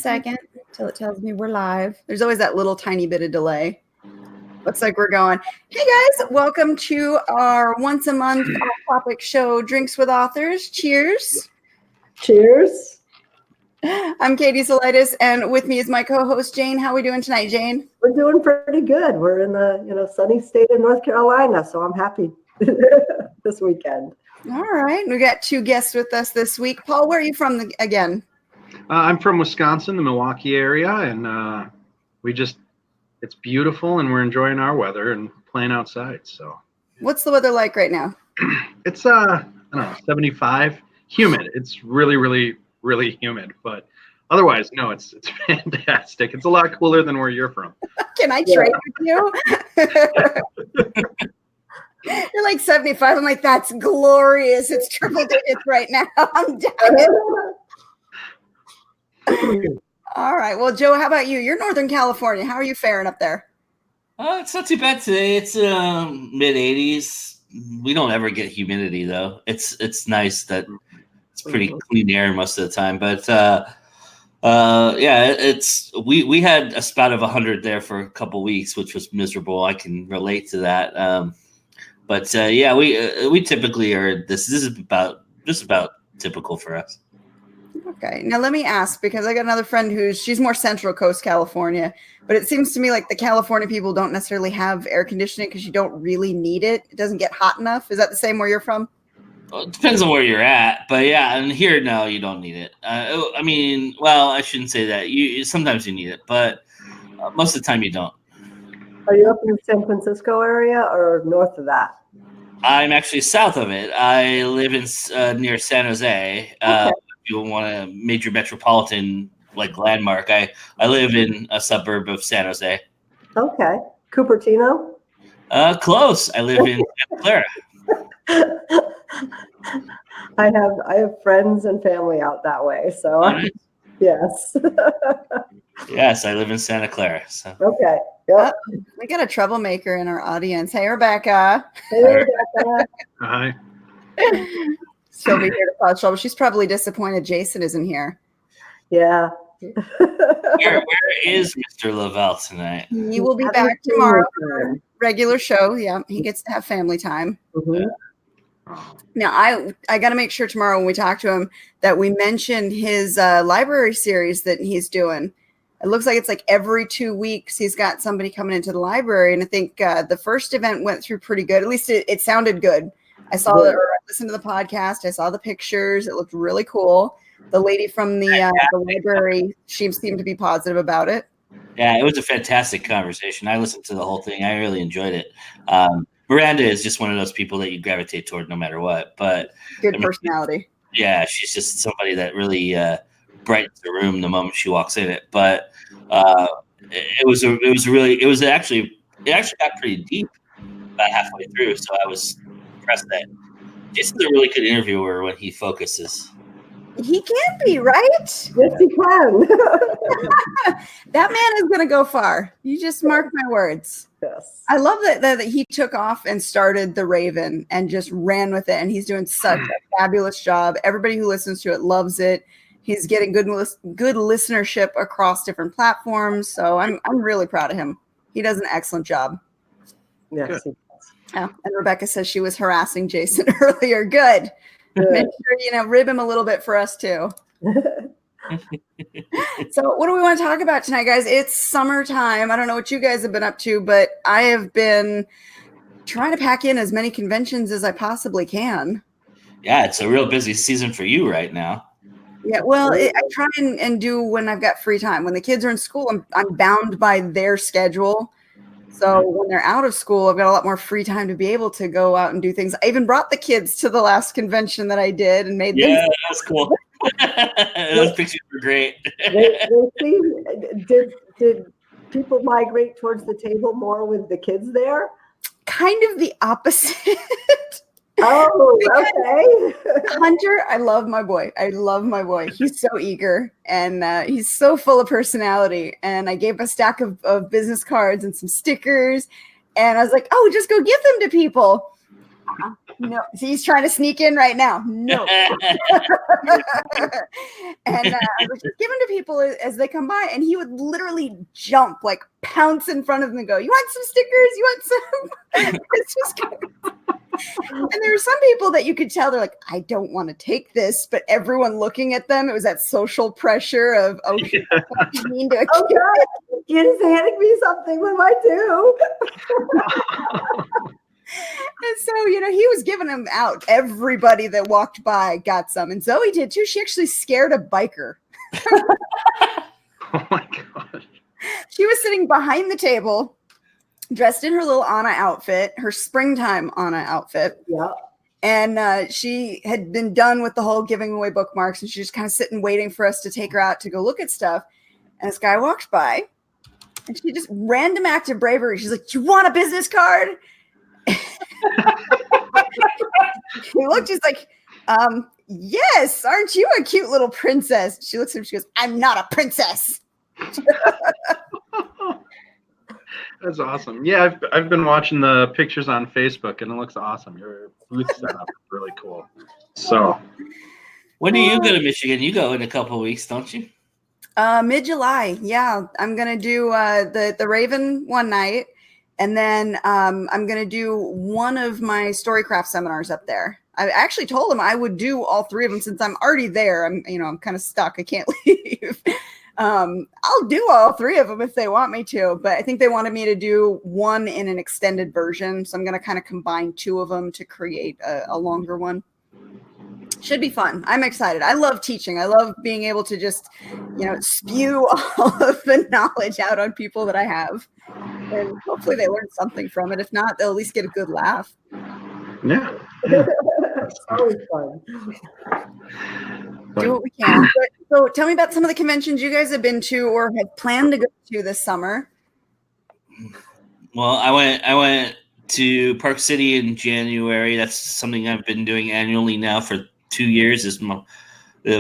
second till it tells me we're live. There's always that little tiny bit of delay. Looks like we're going. Hey guys, welcome to our once a month off-topic show, Drinks with Authors. Cheers. Cheers. I'm Katie Solitis, and with me is my co-host Jane. How are we doing tonight, Jane? We're doing pretty good. We're in the sunny state of North Carolina, so I'm happy this weekend. All right, we got two guests with us this week. Paul, where are you from again? I'm from Wisconsin, the Milwaukee area, and it's beautiful, and we're enjoying our weather and playing outside. So, what's the weather like right now? It's I don't know, 75, humid. It's really, really, really humid, but otherwise, no, it's fantastic. It's a lot cooler than where you're from. Can I trade with you? You're like 75. I'm like, that's glorious. It's triple digits right now. I'm dying. All right. Well, Joe, how about you? You're Northern California. How are you faring up there? It's not too bad today. It's mid 80s. We don't ever get humidity though. It's nice that it's pretty clean air most of the time. But we had a spout of 100 there for a couple weeks, which was miserable. I can relate to that. We typically are. This is about typical for us. Okay. Now let me ask, because I got another friend she's more Central Coast California, but it seems to me like the California people don't necessarily have air conditioning because you don't really need it. It doesn't get hot enough. Is that the same where you're from? Well, it depends on where you're at, but yeah, and here, no, you don't need it. I shouldn't say that. Sometimes you need it, but most of the time you don't. Are you up in the San Francisco area or north of that? I'm actually south of it. I live in near San Jose. Okay. If you want a major metropolitan like landmark, I live in a suburb of San Jose. Okay. Cupertino? Close. I live in Santa Clara. I have friends and family out that way, so yes. Yes, I live in Santa Clara. So. Okay. Yep. We got a troublemaker in our audience. Hey, Rebecca. Hey, Rebecca. Hi. She'll be here to cause trouble. She's probably disappointed Jason isn't here. Yeah. Where is Mr. Lavelle tonight? He will be back tomorrow for a regular show. Yeah, he gets to have family time. Mm-hmm. Now, I got to make sure tomorrow when we talk to him that we mention his library series that he's doing. It looks like it's like every 2 weeks he's got somebody coming into the library. And I think the first event went through pretty good. At least it sounded good. I saw I listened to the podcast. I saw the pictures. It looked really cool. The lady from the library, she seemed to be positive about it. Yeah, it was a fantastic conversation. I listened to the whole thing. I really enjoyed it. Miranda is just one of those people that you gravitate toward no matter what. But Good personality. Yeah, she's just somebody that really brightens the room the moment she walks in it. But it actually got pretty deep about halfway through. So I was impressed that Jason's a really good interviewer when he focuses. He can be, right? Yes, he can. That man is going to go far. You just mark my words. Yes. I love that he took off and started The Raven and just ran with it. And he's doing such a fabulous job. Everybody who listens to it loves it. He's getting good listenership across different platforms. So I'm really proud of him. He does an excellent job. Yes, Good. he does. Oh, and Rebecca says she was harassing Jason earlier. Good. Make sure, rib him a little bit for us too. So what do we want to talk about tonight, guys? It's summertime. I don't know what you guys have been up to, but I have been trying to pack in as many conventions as I possibly can. Yeah, it's a real busy season for you right now. Yeah, well, I try and do when I've got free time. When the kids are in school, I'm bound by their schedule. So when they're out of school, I've got a lot more free time to be able to go out and do things. I even brought the kids to the last convention that I did and made them. Yeah, that was cool. Those pictures were great. Did people migrate towards the table more with the kids there? Kind of the opposite. Oh, okay. Hunter, I love my boy. He's so eager and he's so full of personality. And I gave him a stack of business cards and some stickers. And I was like, oh, just go give them to people. No, see, he's trying to sneak in right now. No. And I would just give them to people as they come by, and he would literally jump, like pounce in front of them and go, "You want some stickers? You want some?" It's just and there were some people that you could tell they're like, "I don't want to take this," but everyone looking at them, it was that social pressure of, "Oh, you mean to a Oh kid?" God, kid is handing me something. What do I do? And so, he was giving them out. Everybody that walked by got some. And Zoe did too. She actually scared a biker. Oh my God. She was sitting behind the table, dressed in her little Anna outfit, her springtime Anna outfit. Yeah. And she had been done with the whole giving away bookmarks. And she was kind of sitting waiting for us to take her out to go look at stuff. And this guy walked by. And she just random act of bravery. She's like, "You want a business card?" He looked, he's like, "Yes, aren't you a cute little princess?" She looks at him, she goes, "I'm not a princess." That's awesome. Yeah, I've been watching the pictures on Facebook, and it looks awesome. Your booth setup is really cool. So, When do you go to Michigan? You go in a couple of weeks, don't you? Mid-July. Yeah, I'm gonna do the Raven one night, and then I'm gonna do one of my Storycraft seminars up there. I actually told them I would do all three of them since I'm already there. I'm kind of stuck. I can't leave. I'll do all three of them if they want me to, but I think they wanted me to do one in an extended version. So I'm going to kind of combine two of them to create a longer one. Should be fun. I'm excited. I love teaching. I love being able to just, spew all of the knowledge out on people that I have. And hopefully they learn something from it. If not, they'll at least get a good laugh. yeah. It's always fun. Do what we can. So tell me about some of the conventions you guys have been to or have planned to go to this summer. Well, I went to Park City in January. That's something I've been doing annually now for 2 years. It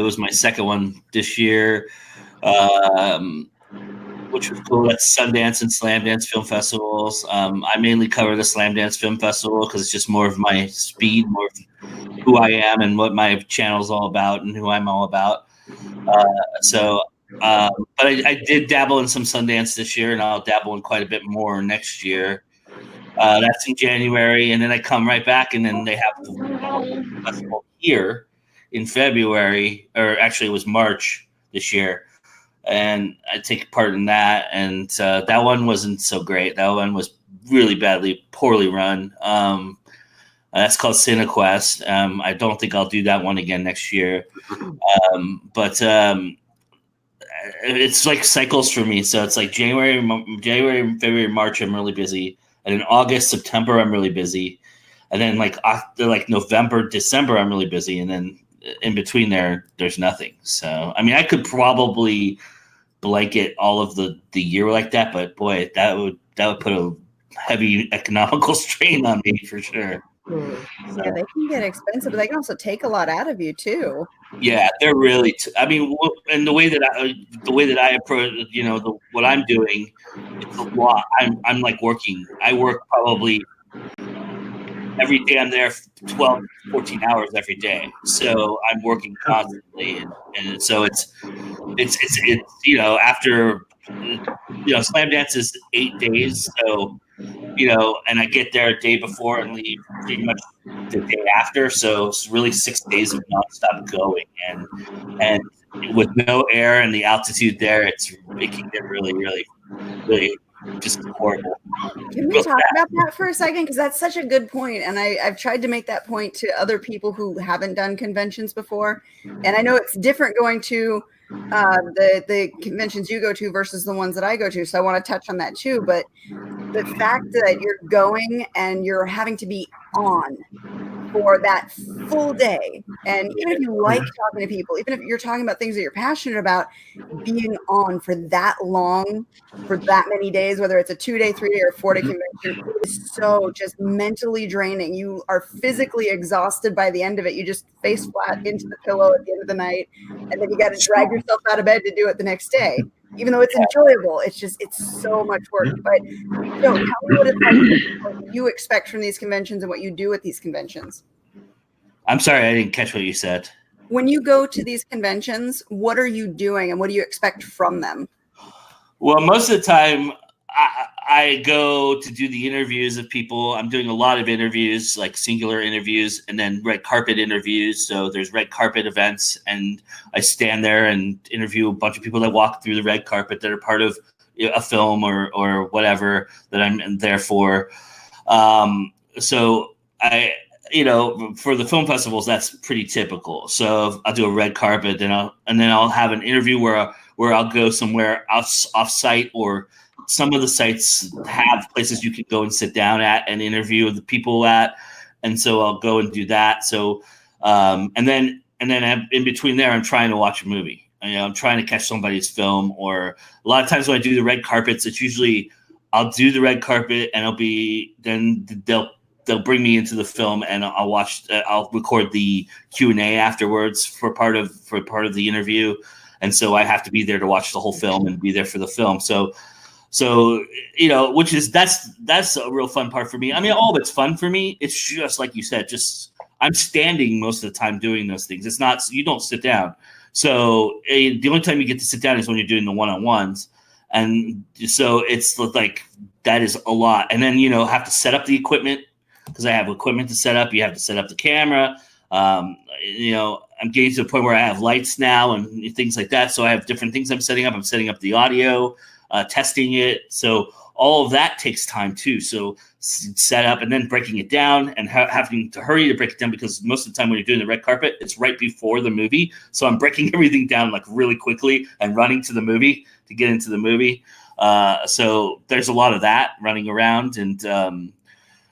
was my second one this year, which was cool. That's Sundance and Slam Dance Film Festivals. I mainly cover the Slam Dance Film Festival because it's just more of my speed, more of who I am and what my channel's all about and who I'm all about. But I did dabble in some Sundance this year, and I'll dabble in quite a bit more next year. That's in January, and then I come right back, and then they have the festival here in February, or actually it was March this year, and I take part in that, and that one wasn't so great. That one was really poorly run. That's called CineQuest. I don't think I'll do that one again next year. But it's like cycles for me. So it's like January, February, March, I'm really busy. And in August, September, I'm really busy. And then like November, December, I'm really busy. And then in between there's nothing. So, I mean, I could probably blanket all of the year like that, but boy, that would put a heavy economical strain on me for sure. Yeah, they can get expensive, but they can also take a lot out of you too. Yeah, they're really. And the way that I approach, what I'm doing, it's a lot. I'm like working. I work probably every day. I'm there 12, 14 hours every day. So I'm working constantly, and so it's after Slam Dance is 8 days, so. And I get there a day before and leave pretty much the day after. So it's really 6 days of nonstop going, and with no air and the altitude there, it can get really, really, really just horrible. Can we talk about that for a second? Because that's such a good point. And I've tried to make that point to other people who haven't done conventions before. And I know it's different going to the conventions you go to versus the ones that I go to. So I want to touch on that too. But the fact that you're going and you're having to be on for that full day, and even if you like talking to people, even if you're talking about things that you're passionate about, being on for that long, for that many days, whether it's a 2-day, 3-day, or 4-day convention, is so just mentally draining. You are physically exhausted by the end of it. You just face flat into the pillow at the end of the night, and then you got to drag yourself out of bed to do it the next day. even though it's enjoyable, it's so much work. But tell me what it's like, what you expect from these conventions and what you do at these conventions. I'm sorry, I didn't catch what you said. When you go to these conventions, what are you doing and what do you expect from them? Well, most of the time I go to do the interviews of people. I'm doing a lot of interviews, like singular interviews, and then red carpet interviews. So there's red carpet events, and I stand there and interview a bunch of people that walk through the red carpet that are part of a film or whatever that I'm there for. So I, for the film festivals, that's pretty typical. So I'll do a red carpet, and then I'll have an interview where I'll go somewhere off site, or some of the sites have places you can go and sit down at and interview the people at. And so I'll go and do that. So, and then in between there, I'm trying to watch a movie. I'm trying to catch somebody's film, or a lot of times when I do the red carpets, it's usually I'll do the red carpet and then they'll bring me into the film, and I'll record the Q&A afterwards for part of the interview. And so I have to be there to watch the whole film and be there for the film. So that's a real fun part for me. I mean, all of it's fun for me. It's just like you said, just I'm standing most of the time doing those things. It's not, you don't sit down. So the only time you get to sit down is when you're doing the one-on-ones. And so it's like, that is a lot. And then, have to set up the equipment, because I have equipment to set up. You have to set up the camera. I'm getting to the point where I have lights now and things like that. So I have different things I'm setting up. I'm setting up the audio, testing it. So all of that takes time too. So set up and then breaking it down and having to hurry to break it down, because most of the time when you're doing the red carpet, it's right before the movie. So I'm breaking everything down like really quickly and running to the movie to get into the movie. So there's a lot of that running around, and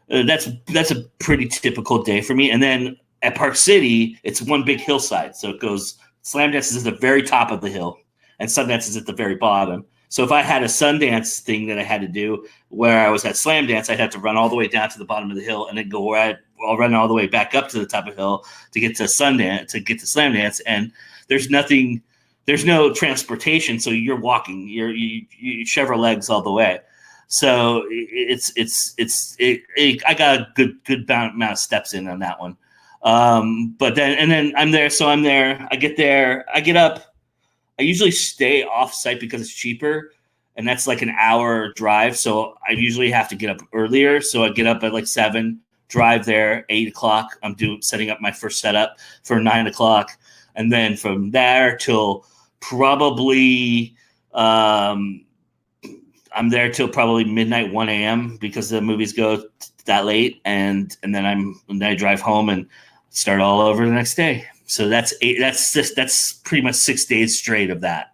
that's a pretty typical day for me. And then at Park City, it's one big hillside. So it goes, Slamdance is at the very top of the hill and Sundance is at the very bottom. So if I had a Sundance thing that I had to do where I was at Slamdance, I'd have to run all the way down to the bottom of the hill and then I'll run all the way back up to the top of the hill to get to Sundance, to get to Slamdance. And there's no transportation. So you're walking, you shove your legs all the way. So I got a good amount of steps in on that one. But then I'm there. So I'm there, I get there, I get up. I usually stay off site because it's cheaper, and that's like an hour drive. So I usually have to get up earlier. So I get up at like 7, drive there, 8 o'clock. I'm setting up my first setup for 9 o'clock. And then from there till probably, I'm there till probably midnight, 1 a.m. because the movies go that late. And then I drive home and start all over the next day. So that's pretty much 6 days straight of that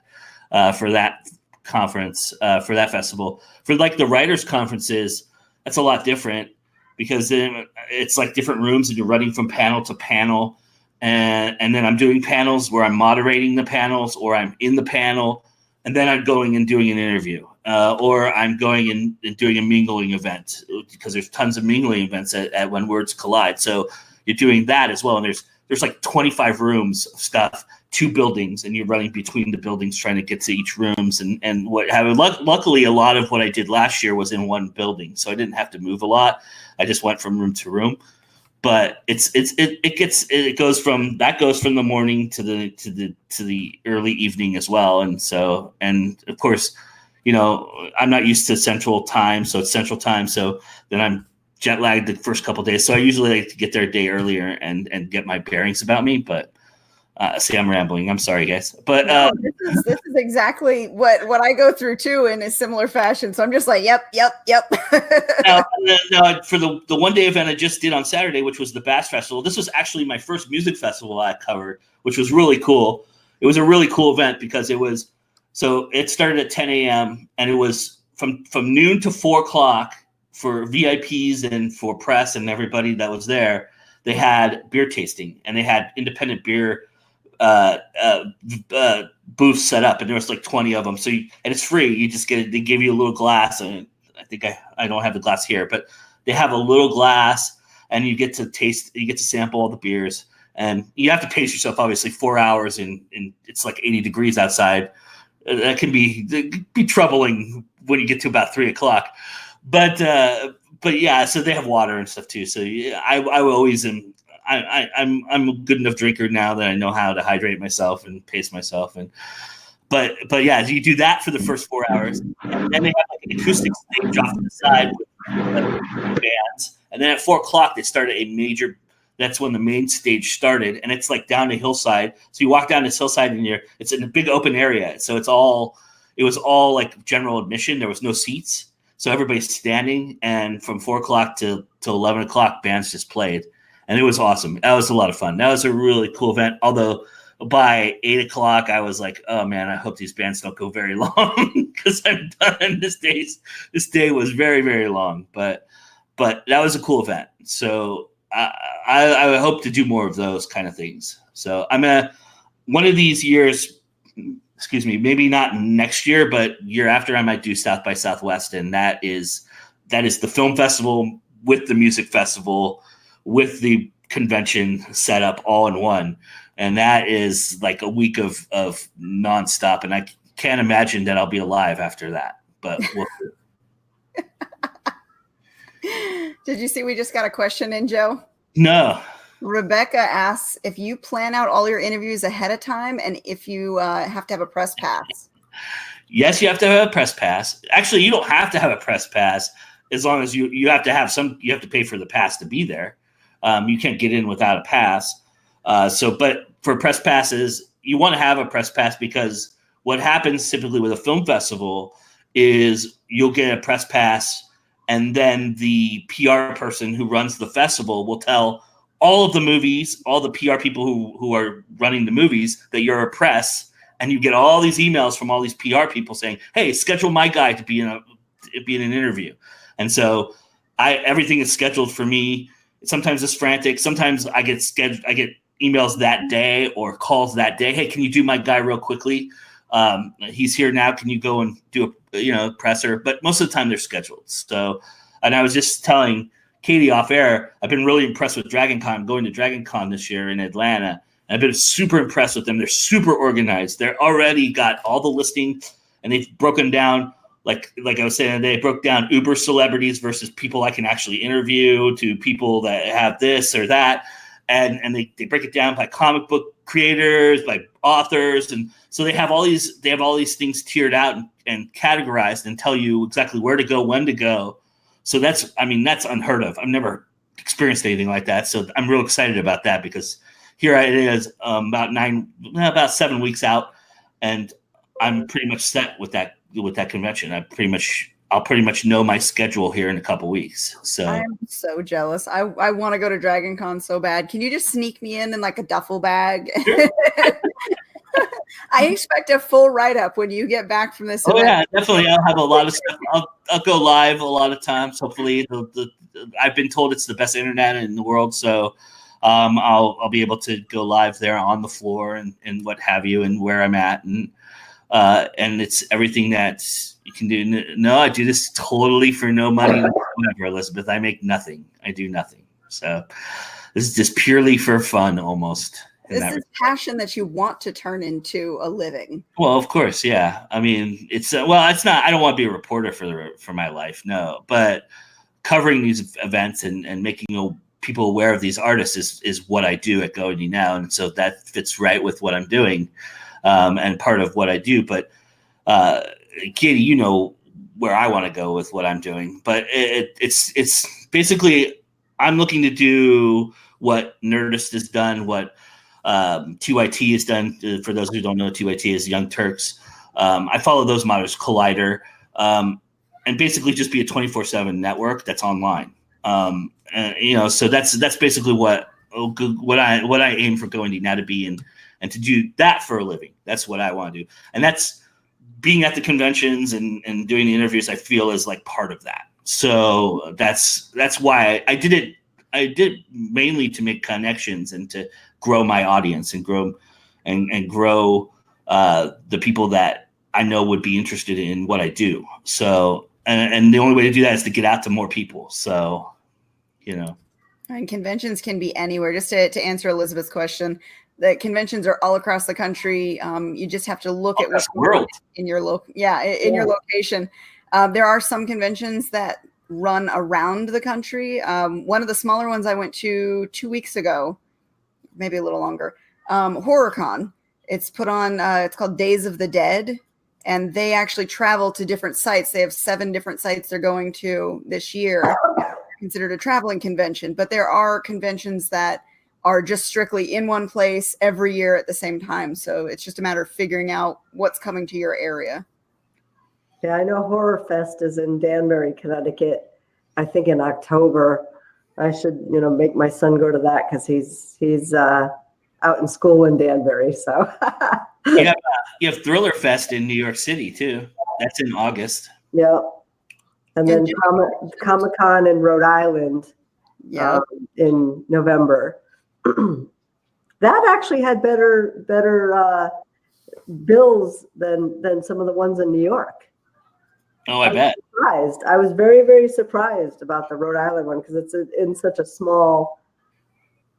for that conference, for that festival. For like the writers' conferences, that's a lot different, because then it's like different rooms and you're running from panel to panel. And then I'm doing panels where I'm moderating the panels, or I'm in the panel, and then I'm going and doing an interview, or I'm going and doing a mingling event, because there's tons of mingling events at When Words Collide. So you're doing that as well. And there's like 25 rooms of stuff, 2 buildings, and you're running between the buildings trying to get to each rooms and what have. Luckily, a lot of what I did last year was in one building, so I didn't have to move a lot. I just went from room to room. But it goes from the morning to the early evening as well. And so, and of course, I'm not used to Central Time, so it's Central Time. So then I'm jet lagged the first couple of days. So I usually like to get there a day earlier and get my bearings about me. But see, I'm rambling. I'm sorry, guys. But no, this is exactly what I go through too in a similar fashion. So I'm just like, yep. Now, for the one-day event I just did on Saturday, which was the Bass Festival, this was actually my first music festival I covered, which was really cool. It was a really cool event because it started at 10 a.m. and it was from noon to 4 o'clock for VIPs and for press and everybody that was there. They had beer tasting and they had independent beer booths set up, and there was like 20 of them. So and it's free. You just get it. They give you a little glass, and I think I don't have the glass here, but they have a little glass, and you get to taste. You get to sample all the beers, and you have to pace yourself. Obviously, 4 hours, and it's like 80 degrees outside. that can be troubling when you get to about 3:00. But yeah, so they have water and stuff too. So yeah, I always am. I'm a good enough drinker now that I know how to hydrate myself and pace myself. But yeah, you do that for the first 4 hours, and then they have like an acoustic stage off to the side with bands, and then at 4:00 they started a major. That's when the main stage started, and it's like down a hillside. So you walk down this hillside, and it's in a big open area. So it was all like general admission. There was no seats, so everybody's standing. And from 4:00 to 11:00, bands just played, and it was awesome. That was a lot of fun. That was a really cool event. Although by 8:00, I was like, oh man, I hope these bands don't go very long because I'm done. This day was very, very long, but that was a cool event. So I hope to do more of those kind of things. So one of these years, excuse me, maybe not next year, but year after, I might do South by Southwest, and that is the film festival with the music festival with the convention set up all in one. And that is like a week of nonstop. And I can't imagine that I'll be alive after that, but we'll see. Did you see we just got a question in, Joe? No. Rebecca asks if you plan out all your interviews ahead of time and if you have to have a press pass. Yes, you have to have a press pass. Actually, you don't have to have a press pass as long as you have to have you have to pay for the pass to be there. You can't get in without a pass. But for press passes, you want to have a press pass because what happens typically with a film festival is you'll get a press pass, and then the PR person who runs the festival will tell all of the movies, all the PR people who are running the movies that you're a press, and you get all these emails from all these PR people saying, "Hey, schedule my guy to be in an interview." And so everything is scheduled for me. Sometimes it's frantic. Sometimes I get emails that day or calls that day. Hey, can you do my guy real quickly? He's here now. Can you go and do a presser? But most of the time they're scheduled. So, and I was just telling Katie off air, I've been really impressed with Dragon Con, going to Dragon Con this year in Atlanta. And I've been super impressed with them. They're super organized. They're already got all the listing, and they've broken down, like I was saying, they broke down Uber celebrities versus people I can actually interview to people that have this or that. And they break it down by comic book creators, by authors. And so they have all these things tiered out and categorized and tell you exactly where to go, when to go. So that's unheard of. I've never experienced anything like that. So I'm real excited about that because here it is about 7 weeks out, and I'm pretty much set with that convention. I'll pretty much know my schedule here in a couple weeks. So I'm so jealous. I want to go to Dragon Con so bad. Can you just sneak me in like a duffel bag? Sure. I expect a full write-up when you get back from this event. Yeah, definitely. I'll have a lot of stuff. I'll go live a lot of times. Hopefully, I've been told it's the best internet in the world, so I'll be able to go live there on the floor and what have you, and where I'm at, and it's everything that you can do. No, I do this totally for no money whatever, Elizabeth. I make nothing. I do nothing. So this is just purely for fun, almost. This is passion that you want to turn into a living. Well, of course, yeah. I mean, it's not. I don't want to be a reporter for my life, no. But covering these events and making people aware of these artists is what I do at GoIndie Now, and so that fits right with what I'm doing, and part of what I do. But Katie, you know where I want to go with what I'm doing. But it's basically I'm looking to do what Nerdist has done, what TYT has done. For those who don't know, TYT is Young Turks. I follow those models, Collider, and basically just be a 24/7 network that's online. So that's basically what I aim for GoIndie Now to be, and to do that for a living. That's what I want to do, and that's being at the conventions and doing the interviews. I feel is like part of that. So that's why I did it. I did mainly to make connections and to grow my audience and grow the people that I know would be interested in what I do. So, and the only way to do that is to get out to more people. So, And conventions can be anywhere. Just to answer Elizabeth's question, The conventions are all across the country. You just have to look at Across what's the world. in your in your location. There are some conventions that run around the country. One of the smaller ones I went to 2 weeks ago, maybe a little longer, HorrorCon. It's put on, it's called Days of the Dead, and they actually travel to different sites. They have 7 different sites they're going to this year, considered a traveling convention. But there are conventions that are just strictly in one place every year at the same time. So it's just a matter of figuring out what's coming to your area. Yeah, I know Horror Fest is in Danbury, Connecticut, I think in October. I should, make my son go to that because he's out in school in Danbury. So You have Thriller Fest in New York City too. That's in August. yeah. And then Comic-Con in Rhode Island in November. That actually had better bills than some of the ones in New York. Oh, I bet. Surprised. I was very, very surprised about the Rhode Island one because it's in such a small.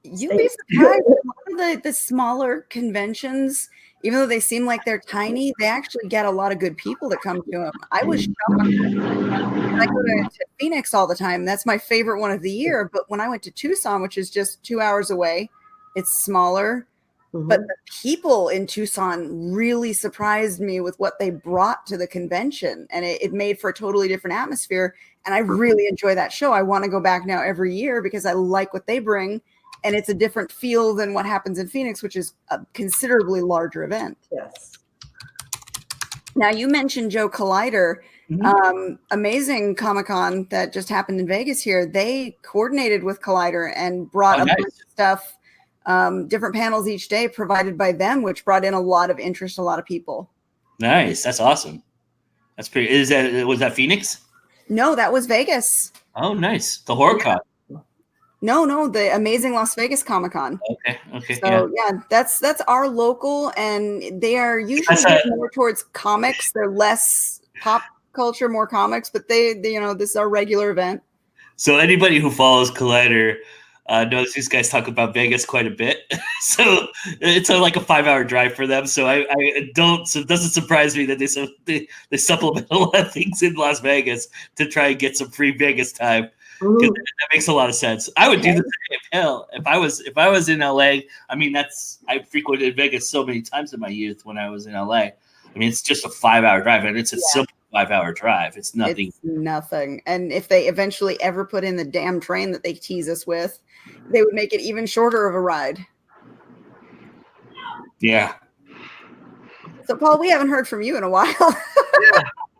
You'd be surprised. A lot of the smaller conventions, even though they seem like they're tiny, they actually get a lot of good people that come to them. I was shocked. I go to Phoenix all the time. That's my favorite one of the year. But when I went to Tucson, which is just 2 hours away, it's smaller. Mm-hmm. But the people in Tucson really surprised me with what they brought to the convention. And it made for a totally different atmosphere. And I really enjoy that show. I want to go back now every year because I like what they bring. And it's a different feel than what happens in Phoenix, which is a considerably larger event. Yes. Now, you mentioned Joe Collider. Mm-hmm. Amazing Comic-Con that just happened in Vegas here. They coordinated with Collider and brought a bunch of stuff, different panels each day provided by them, which brought in a lot of interest, a lot of people. Nice. That's awesome. That's pretty. Was that Phoenix? No, that was Vegas. Oh, nice. The HorrorCon. No, the Amazing Las Vegas Comic-Con. Okay. So yeah, that's our local, and they are usually more towards comics. They're less pop culture, more comics, but they this is our regular event. So anybody who follows Collider knows these guys talk about Vegas quite a bit. So it's like a 5-hour drive for them. So I don't. So it doesn't surprise me that they supplement a lot of things in Las Vegas to try and get some free Vegas time. Because that makes a lot of sense. I would do the same. Hell, if I was in LA, I frequented Vegas so many times in my youth when I was in LA. I mean, it's just a 5-hour drive, and it's a simple 5-hour drive. It's nothing. It's nothing. And if they eventually ever put in the damn train that they tease us with, they would make it even shorter of a ride. Yeah. So, Paul, we haven't heard from you in a while.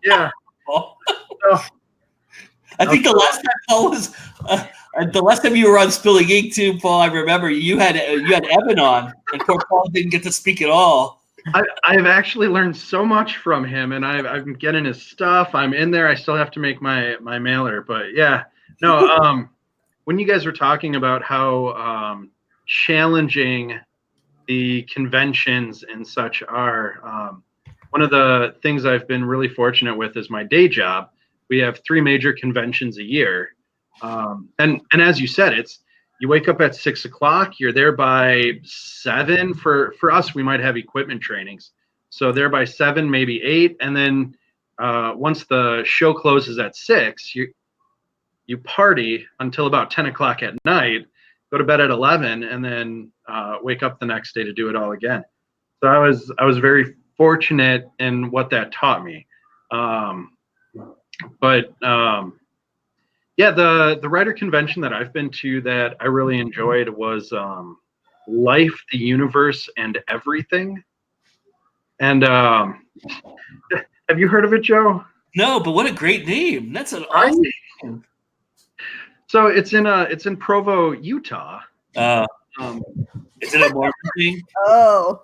Yeah. Oh. I think the last time Paul was, the last time you were on Spilling Ink too, Paul. I remember you had Evan on, and poor Paul didn't get to speak at all. I've actually learned so much from him, and I'm getting his stuff. I'm in there. I still have to make my mailer, but yeah, no. When you guys were talking about how challenging the conventions and such are, one of the things I've been really fortunate with is my day job. We have 3 major conventions a year. And as you said, you wake up at 6 o'clock, you're there by 7. For us, we might have equipment trainings. So there by 7, maybe 8. And then once the show closes at 6, you party until about 10 o'clock at night, go to bed at 11, and then wake up the next day to do it all again. So I was very fortunate in what that taught me. But yeah, the writer convention that I've been to that I really enjoyed was Life, the Universe, and Everything. And have you heard of it, Joe? No, but what a great name! That's an awesome name. So it's in Provo, Utah. Is it a Mormon thing? Oh.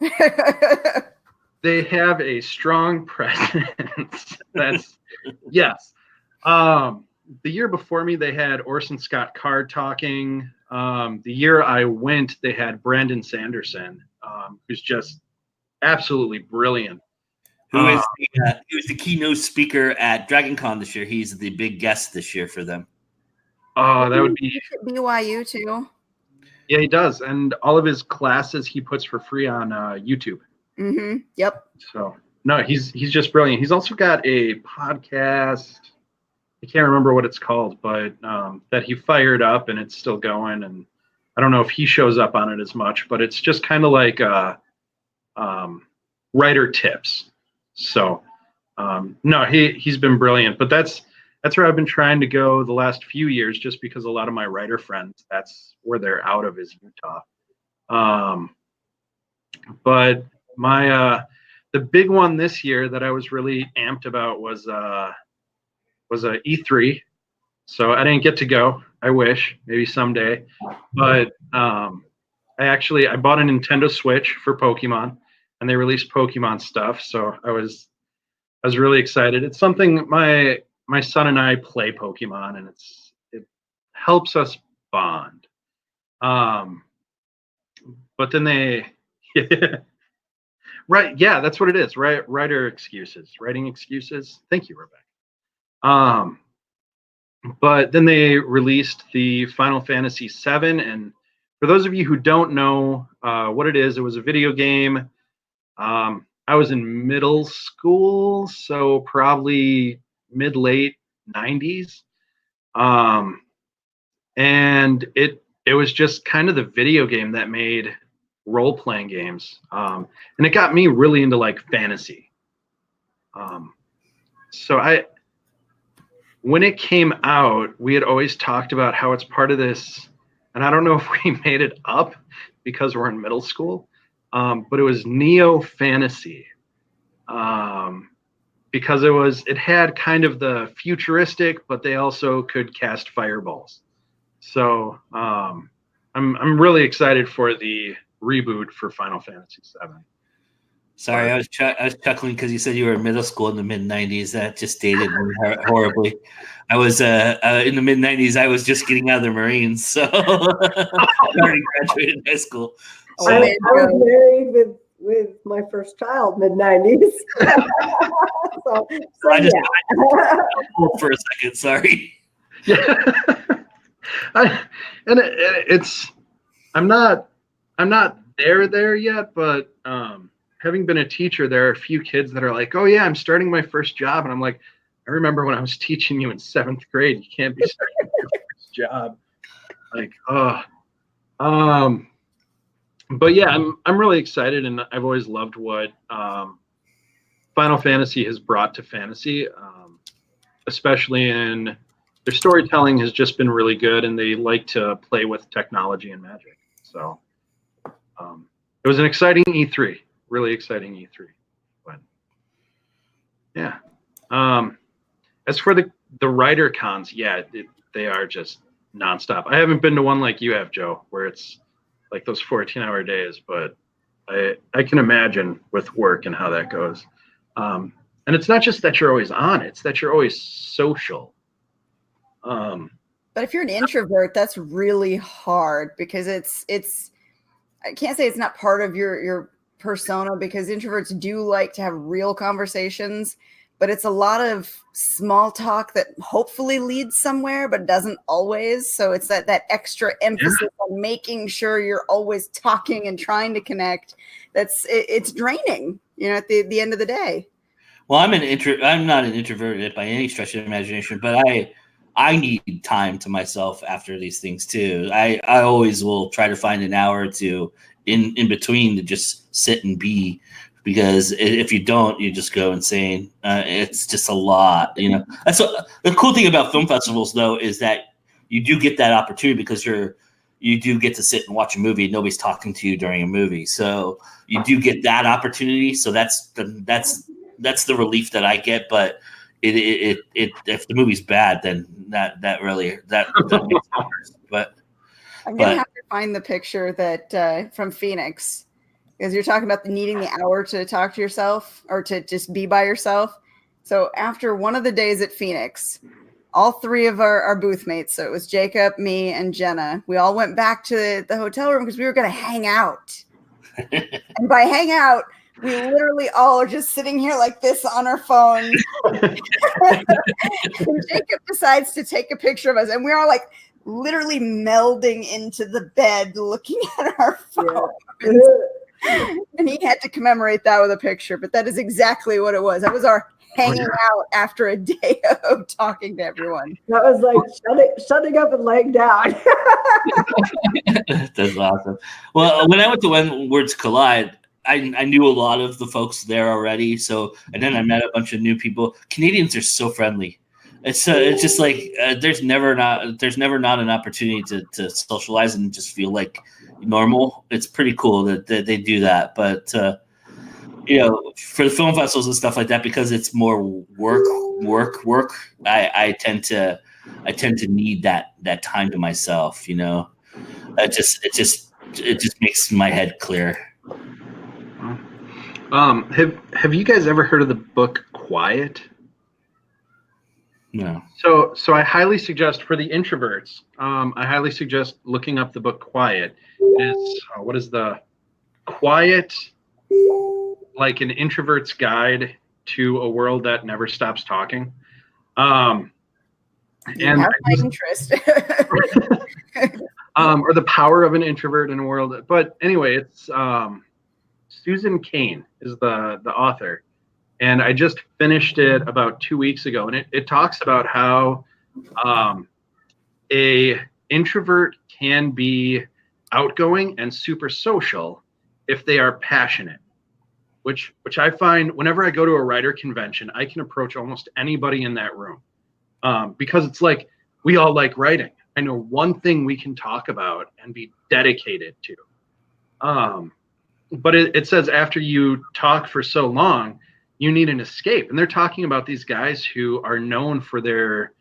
They have a strong presence. That's yes. The year before me, they had Orson Scott Card talking. The year I went, they had Brandon Sanderson, who's just absolutely brilliant. He was the keynote speaker at DragonCon this year. He's the big guest this year for them. Oh, that would be BYU too. Yeah, he does, and all of his classes he puts for free on YouTube. Yep. So no, he's just brilliant. He's also got a podcast. I can't remember what it's called, but that he fired up and it's still going. And I don't know if he shows up on it as much, but it's just kind of like writer tips. So no, he's been brilliant. But that's where I've been trying to go the last few years, just because a lot of my writer friends, that's where they're out of, is Utah. But my the big one this year that I was really amped about was a E3. So I didn't get to go. I wish, maybe someday. But I bought a Nintendo Switch for Pokemon, and they released Pokemon stuff. So I was really excited. It's something my son and I play Pokemon, and it helps us bond. But then they right, yeah, that's what it is. Right, writing excuses. Thank you, Rebecca. But then they released the Final Fantasy VII, and for those of you who don't know what it was a video game. I was in middle school, so probably mid-late 90s. And it was just kind of the video game that made role-playing games. And it got me really into like fantasy. So when it came out, we had always talked about how it's part of this, and I don't know if we made it up because we're in middle school, but it was neo fantasy, because it had kind of the futuristic, but they also could cast fireballs. So I'm really excited for the reboot for Final Fantasy VII. Sorry, I was chuckling because you said you were in middle school in the mid-90s. That just dated me horribly. I was in the mid-90s. I was just getting out of the Marines, so I already graduated high school. So, I was married with my first child mid-90s. so I just yeah. for a second. Sorry. Yeah, I'm not there yet, but having been a teacher, there are a few kids that are like, "Oh yeah, I'm starting my first job," and I'm like, "I remember when I was teaching you in 7th grade. You can't be starting your first job." Like, but yeah, I'm really excited, and I've always loved what Final Fantasy has brought to fantasy, especially in their storytelling has just been really good, and they like to play with technology and magic. So it was an exciting E3. Really exciting E3. But yeah. As for the writer cons, yeah, they are just nonstop. I haven't been to one like you have, Joe, where it's like those 14-hour days, but I can imagine with work and how that goes. And it's not just that you're always on, it's that you're always social. But if you're an introvert, that's really hard, because it's I can't say it's not part of your persona, because introverts do like to have real conversations, but it's a lot of small talk that hopefully leads somewhere, but doesn't always. So it's that extra emphasis on making sure you're always talking and trying to connect. It's draining, at the end of the day. Well, I'm not an introvert by any stretch of the imagination, but I need time to myself after these things too. I always will try to find an hour or two in between to just sit and be, because if you don't, you just go insane. It's just a lot, That's the cool thing about film festivals, though, is that you do get that opportunity, because you do get to sit and watch a movie. Nobody's talking to you during a movie, so you do get that opportunity. So that's the relief that I get. But it if the movie's bad, then that really makes it worse. But I'm gonna have to find the picture that from Phoenix, because you're talking about needing the hour to talk to yourself or to just be by yourself. So after one of the days at Phoenix, all three of our booth mates, so it was Jacob, me, and Jenna, we all went back to the hotel room because we were going to hang out. And by hang out, we literally all are just sitting here like this on our phones. And Jacob decides to take a picture of us, and we're all like literally melding into the bed, looking at our phone. Yeah. And he had to commemorate that with a picture, but that is exactly what it was. That was our hanging out after a day of talking to everyone. That was like shutting up and laying down. That's awesome. Well, when I went to When Words Collide, I knew a lot of the folks there already. So, and then I met a bunch of new people. Canadians are so friendly. It's just like there's never not an opportunity to socialize and just feel like normal. It's pretty cool that they do that. But for the film festivals and stuff like that, because it's more work. I tend to need that time to myself. It just makes my head clear. Have you guys ever heard of the book Quiet? No. So I highly suggest for the introverts, I highly suggest looking up the book Quiet. What is the Quiet, like an introvert's guide to a world that never stops talking. You have my interest. Or the power of an introvert in a world. But anyway, it's Susan Cain is the author. And I just finished it about 2 weeks ago. And it talks about how a introvert can be outgoing and super social if they are passionate, which I find whenever I go to a writer convention, I can approach almost anybody in that room because it's like we all like writing. I know one thing we can talk about and be dedicated to. But it says after you talk for so long, you need an escape. And they're talking about these guys who are known for their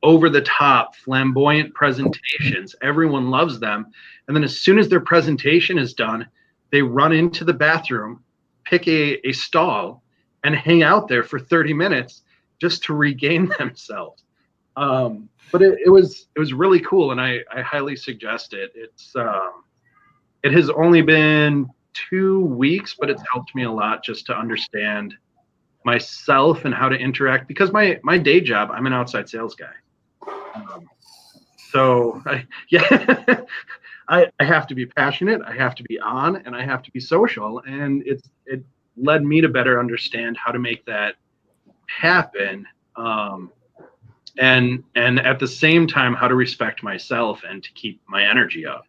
over-the-top, flamboyant presentations. Everyone loves them. And then as soon as their presentation is done, they run into the bathroom, pick a stall, and hang out there for 30 minutes just to regain themselves. But it was really cool, and I highly suggest it. It has only been 2 weeks, but it's helped me a lot just to understand myself and how to interact, because my day job, I'm an outside sales guy. So I have to be passionate, I have to be on, and I have to be social, and it led me to better understand how to make that happen, and at the same time how to respect myself and to keep my energy up.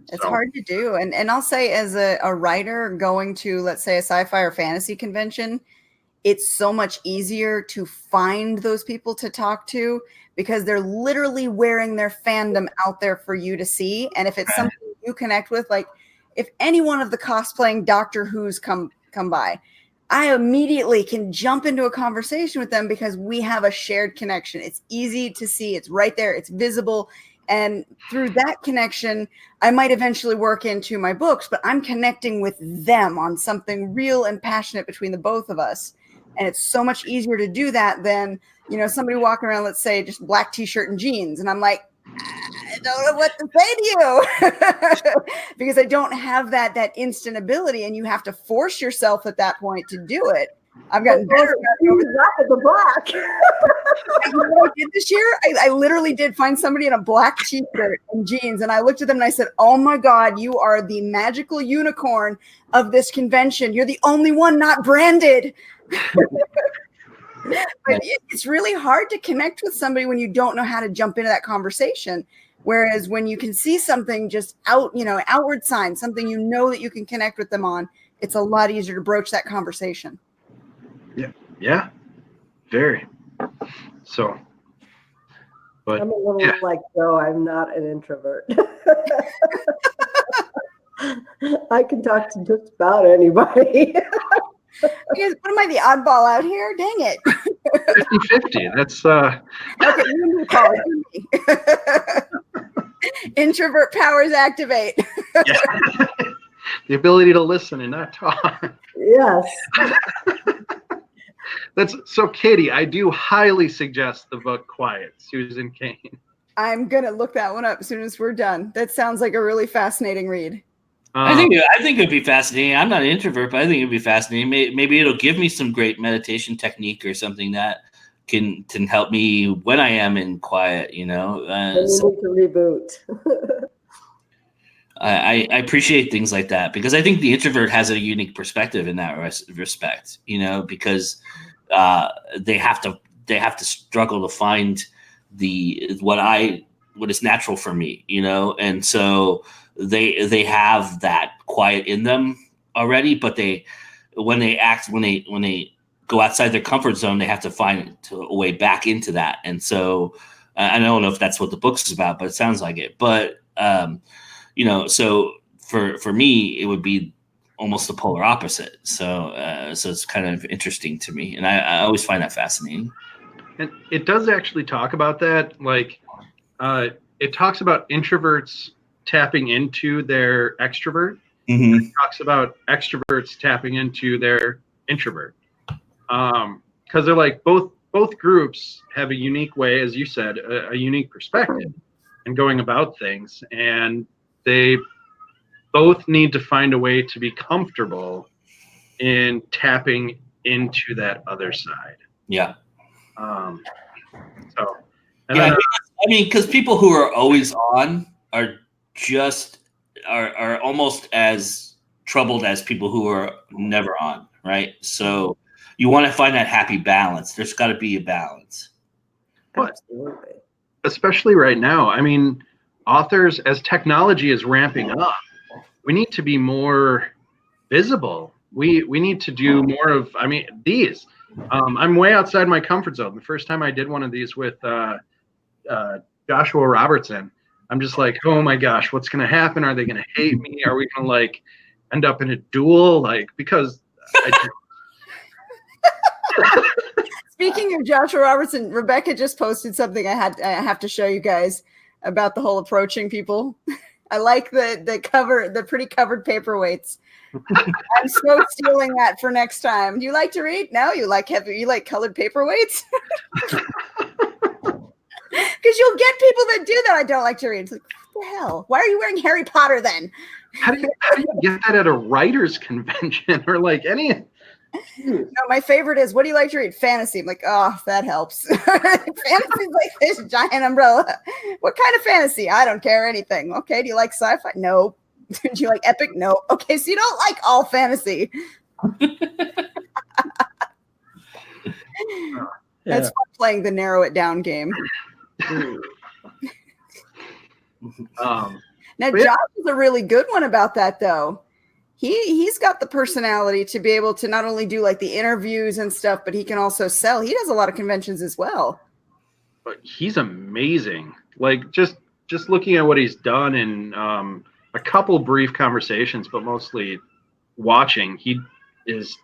It's hard to do. And I'll say, as a writer going to, let's say, a sci-fi or fantasy convention, it's so much easier to find those people to talk to because they're literally wearing their fandom out there for you to see. And if it's something you connect with, like if any one of the cosplaying Doctor Who's come by, I immediately can jump into a conversation with them because we have a shared connection. It's easy to see. It's right there. It's visible. And through that connection, I might eventually work into my books, but I'm connecting with them on something real and passionate between the both of us. And it's so much easier to do that than, somebody walking around, let's say, just black t-shirt and jeans. And I'm like, I don't know what to say to you because I don't have that instant ability, and you have to force yourself at that point to do it. I've gotten better at the black. You know what I did this year? I literally did find somebody in a black t-shirt and jeans, and I looked at them and I said, "Oh my God, you are the magical unicorn of this convention. You're the only one not branded." But it's really hard to connect with somebody when you don't know how to jump into that conversation. Whereas when you can see something just outward sign, something that you can connect with them on, it's a lot easier to broach that conversation. Yeah, very. So, but I'm a little like Joe. I'm not an introvert. I can talk to just about anybody. What am I, the oddball out here? Dang it. 50-50. That's Okay, you call it me. Introvert powers activate. Yeah. The ability to listen and not talk. Yes. That's so, Katie, I do highly suggest the book Quiet, Susan Cain. I'm gonna look that one up as soon as we're done. That sounds like a really fascinating read. I think it'd be fascinating. I'm not an introvert, but I think it'd be fascinating. Maybe it'll give me some great meditation technique or something that can help me when I am in quiet, you know. Then So you need to reboot. I appreciate things like that because I think the introvert has a unique perspective in that respect, you know, because they have to struggle to find what is natural for me, you know, and so they have that quiet in them already, but when they go outside their comfort zone, they have to find a way back into that, and so I don't know if that's what the book is about, but it sounds like it, but. You know, so for me, it would be almost the polar opposite. So it's kind of interesting to me, and I always find that fascinating. And it does actually talk about that. Like, it talks about introverts tapping into their extrovert. Mm-hmm. It talks about extroverts tapping into their introvert. Because they're like both groups have a unique way, as you said, a unique perspective in going about things, and they both need to find a way to be comfortable in tapping into that other side. Yeah. So, yeah, I mean, because people who are always on are almost as troubled as people who are never on, right? So you want to find that happy balance. There's got to be a balance. Absolutely. Especially right now. I mean, authors, as technology is ramping up, we need to be more visible. We need to do more of, I mean, these. I'm way outside my comfort zone. The first time I did one of these with Joshua Robertson, I'm just like, oh my gosh, what's going to happen? Are they going to hate me? Are we going to like end up in a duel? Like, because Speaking of Joshua Robertson, Rebecca just posted something I have to show you guys about the whole approaching people. I like the cover, the pretty covered paperweights. I'm so stealing that for next time. Do you like to read? No, you like colored paperweights? Because you'll get people that do that. I don't like to read. It's like, what the hell? Why are you wearing Harry Potter then? how do you get that at a writer's convention or like any? No, my favorite is, what do you like to read? Fantasy. I'm like, oh, that helps. Fantasy's like this giant umbrella. What kind of fantasy? I don't care anything. Okay, do you like sci-fi? No. Do you like epic? No. Okay, so you don't like all fantasy. That's fun playing the narrow it down game. Now, Josh is a really good one about that, though. He's got the personality to be able to not only do like the interviews and stuff, but he can also sell. He does a lot of conventions as well. But he's amazing. Like just looking at what he's done in a couple brief conversations, but mostly watching, he is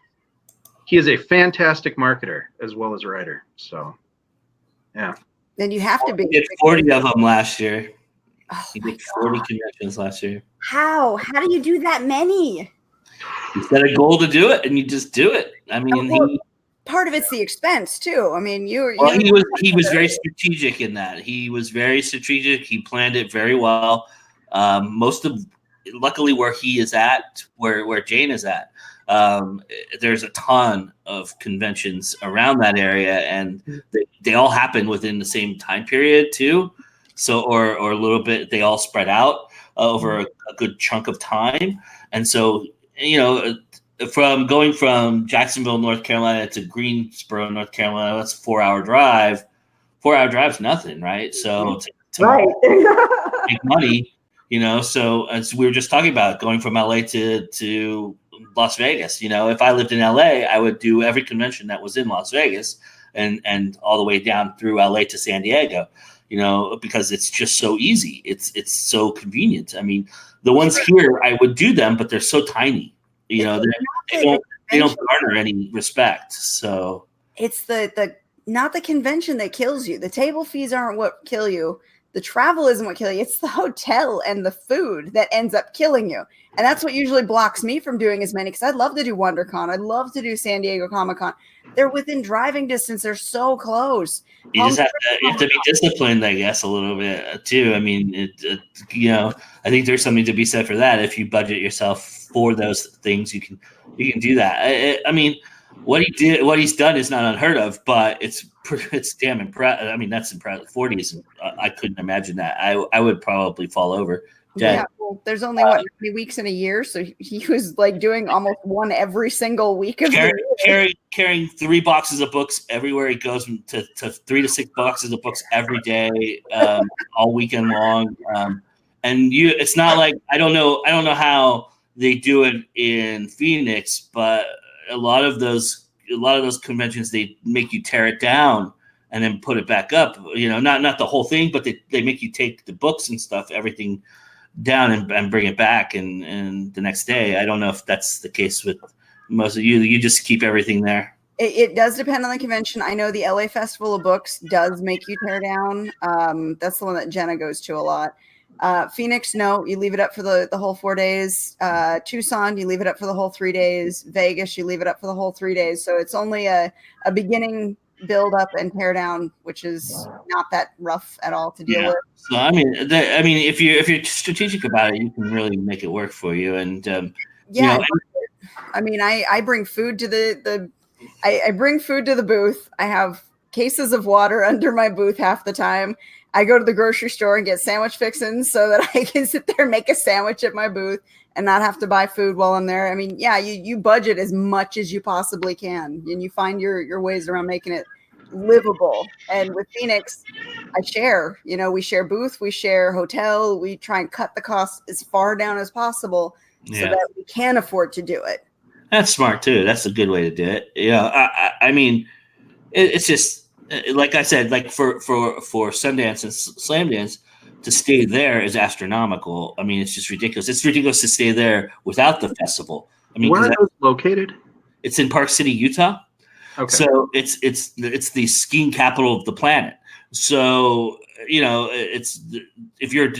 a fantastic marketer as well as a writer. So, yeah. Then you have to be. He did 40 of them last year. Oh, He did 40 conventions last year. How do you do that many? You set a goal to do it, and you just do it. I mean, Part of it's the expense too. I mean, he was very strategic in that. He was very strategic. He planned it very well. Luckily, where he is at, where Jane is at, there's a ton of conventions around that area, and they all happen within the same time period too. So, or a little bit, they all spread out over a good chunk of time. And so, you know, from going from Jacksonville, North Carolina to Greensboro, North Carolina, that's a 4-hour drive. 4-hour drive's nothing, right? So to make money, you know, so as we were just talking about going from LA to Las Vegas, you know, if I lived in LA, I would do every convention that was in Las Vegas and all the way down through LA to San Diego. You know, because it's just so easy. It's so convenient. I mean, the ones here, I would do them, but they're so tiny. You know, they don't garner any respect. So it's the not the convention that kills you. The table fees aren't what kill you. The travel isn't what kills you. It's the hotel and the food that ends up killing you. And that's what usually blocks me from doing as many, because I'd love to do WonderCon. I'd love to do San Diego Comic-Con. They're within driving distance. They're so close. You just have to be disciplined, I guess, a little bit too. I mean, you know, I think there's something to be said for that. If you budget yourself for those things, you can do that. I mean, what he's done is not unheard of, but it's damn impressive. I mean, that's impressive. 40s, I couldn't imagine that. I would probably fall over dead. Yeah, well, there's only what, 20 weeks in a year, so he was like doing almost one every single week of the year. Carrying 3 boxes of books everywhere he goes, to 3 to 6 boxes of books every day, all weekend long. And it's not like I don't know how they do it in Phoenix, but a lot of those conventions, they make you tear it down and then put it back up. Not the whole thing, but they make you take the books and stuff, everything down and bring it back and the next day. I don't know if that's the case with most of you. You just keep everything there. It does depend on the convention. I know the LA Festival of Books does make you tear down. That's the one that Jenna goes to a lot. Phoenix, no, you leave it up for the whole 4 days. Tucson, you leave it up for the whole 3 days. Vegas, you leave it up for the whole 3 days. So it's only a beginning, build up, and tear down, which is not that rough at all to deal with. So I mean, if you're strategic about it, you can really make it work for you. And I mean, I bring food to I bring food to the booth. I have cases of water under my booth half the time. I go to the grocery store and get sandwich fixins so that I can sit there and make a sandwich at my booth and not have to buy food while I'm there. I mean, yeah, you budget as much as you possibly can, and you find your ways around making it livable. And with Phoenix, I share. We share booth, we share hotel. We try and cut the cost as far down as possible so that we can afford to do it. That's smart too. That's a good way to do it. I mean, it's just like I said, like for Sundance and Slamdance, to stay there is astronomical. I mean, it's just ridiculous. It's ridiculous to stay there without the festival. I mean, where are those located? It's in Park City, Utah. Okay. So it's the skiing capital of the planet. So it's if you're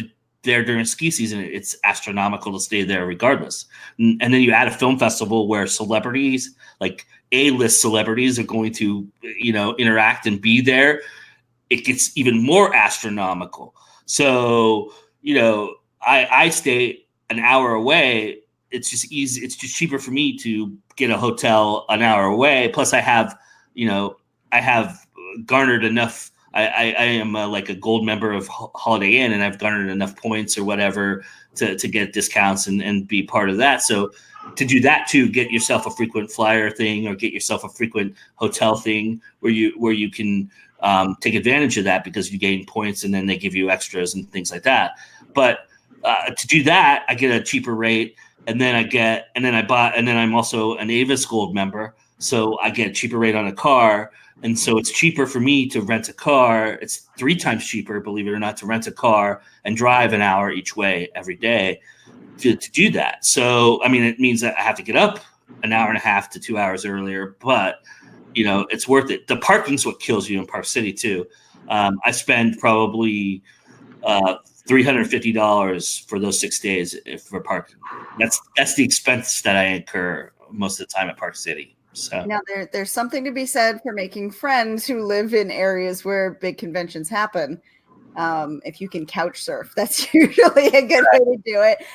there during ski season, it's astronomical to stay there regardless. And then you add a film festival where celebrities, like A-list celebrities, are going to interact and be there. It gets even more astronomical. So I stay an hour away. It's just easy. It's just cheaper for me to get a hotel an hour away. Plus, I have garnered enough. I am like a gold member of Holiday Inn, and I've garnered enough points or whatever to get discounts and be part of that. So to do that too, get yourself a frequent flyer thing or get yourself a frequent hotel thing where you can take advantage of that because you gain points and then they give you extras and things like that. But to do that, I get a cheaper rate. And then I'm also an Avis Gold member, so I get a cheaper rate on a car, and so it's cheaper for me to rent a car. It's 3 times cheaper, believe it or not, to rent a car and drive an hour each way every day to do that. So I mean, it means that I have to get up an hour and a half to 2 hours earlier, but it's worth it. The parking's what kills you in Park City too. I spend probably $350 for those 6 days for parking. That's the expense that I incur most of the time at Park City. So now there's something to be said for making friends who live in areas where big conventions happen. If you can couch surf, that's usually a good way to do it.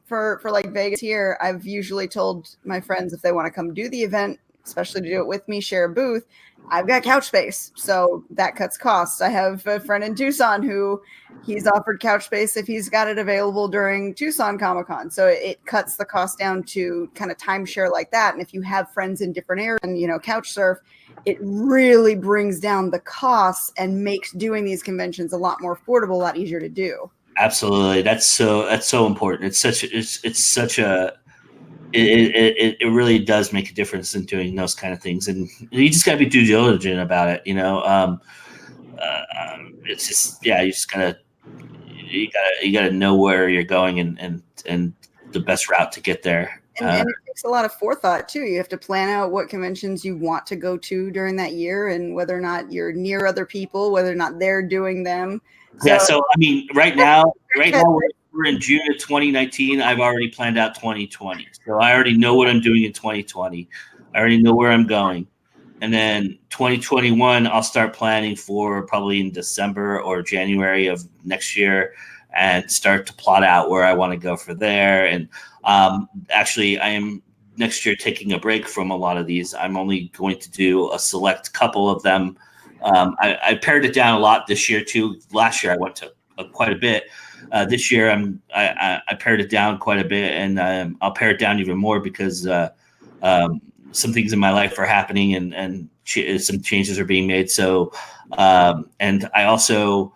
For like Vegas here, I've usually told my friends if they want to come do the event, especially to do it with me, share a booth, I've got couch space. So that cuts costs. I have a friend in Tucson who he's offered couch space if he's got it available during Tucson Comic-Con. So it cuts the cost down to kind of timeshare like that. And if you have friends in different areas and, couch surf, it really brings down the costs and makes doing these conventions a lot more affordable, a lot easier to do. Absolutely. That's so important. It really does make a difference in doing those kind of things, and you just got to be due diligent about it. It's just you gotta know where you're going and the best route to get there. And it takes a lot of forethought too. You have to plan out what conventions you want to go to during that year, and whether or not you're near other people, whether or not they're doing them. So I mean, right now we're in June of 2019. I've already planned out 2020. So I already know what I'm doing in 2020. I already know where I'm going. And then 2021, I'll start planning for probably in December or January of next year and start to plot out where I want to go for there. And actually, I am next year taking a break from a lot of these. I'm only going to do a select couple of them. I pared it down a lot this year too. Last year I went to quite a bit. This year I pared it down quite a bit, and I'll pare it down even more because some things in my life are happening, and some changes are being made. So, and I also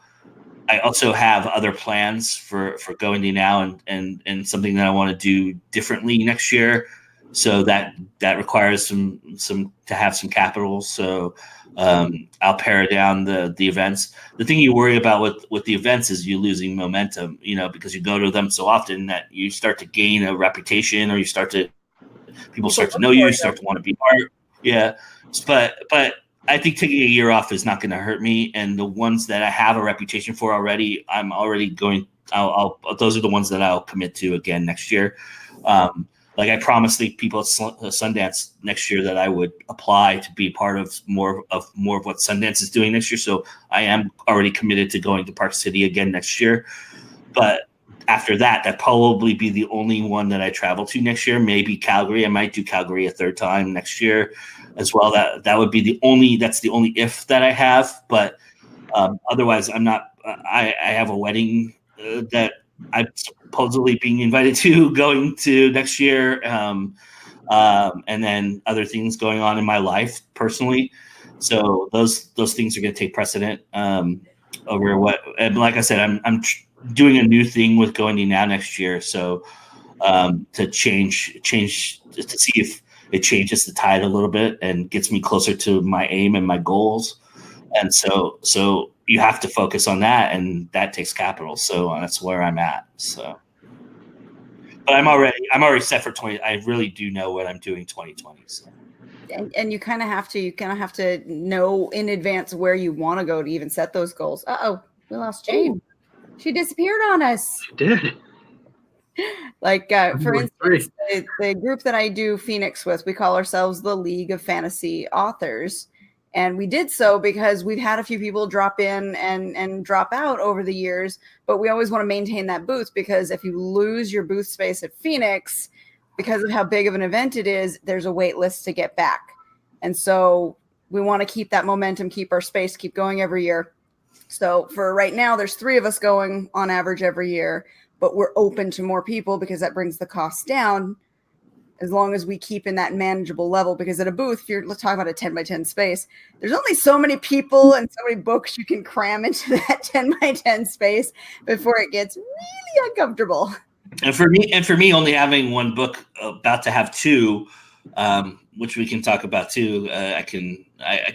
have other plans for going to now, and something that I want to do differently next year. So that requires some to have some capital. So I'll pare down the events. The thing you worry about with the events is you losing momentum, because you go to them so often that you start to gain a reputation, or people start to know you, start to want to be part. Yeah. But I think taking a year off is not going to hurt me. And the ones that I have a reputation for already, I'm already going, those are the ones that I'll commit to again next year. Like I promised the people at Sundance next year that I would apply to be part of more of what Sundance is doing next year. So I am already committed to going to Park City again next year. But after that probably be the only one that I travel to next year. Maybe Calgary. I might do Calgary a third time next year as well. That would be that's the only if that I have. But otherwise, I'm not. I have a wedding that I'm supposedly being invited to going to next year, and then other things going on in my life personally. So those things are going to take precedent over what. And like I said, I'm doing a new thing with going to now next year. So to change to see if it changes the tide a little bit and gets me closer to my aim and my goals. And so you have to focus on that, and that takes capital. So that's where I'm at. So, but I'm already set for 20. I really do know what I'm doing 2020. So. And you kind of have to know in advance where you want to go to even set those goals. We lost Jane. She disappeared on us. She did. Like, for instance, the group that I do Phoenix with, we call ourselves the League of Fantasy Authors. And we did so because we've had a few people drop in and drop out over the years, but we always want to maintain that booth, because if you lose your booth space at Phoenix, because of how big of an event it is, there's a wait list to get back. And so we want to keep that momentum, keep our space, keep going every year. So for right now, there's 3 of us going on average every year, but we're open to more people because that brings the cost down, as long as we keep in that manageable level. Because at a booth, let's talk about a 10 by 10 space, there's only so many people and so many books you can cram into that 10 by 10 space before it gets really uncomfortable. And for me, only having one book, about to have 2, which we can talk about too. I can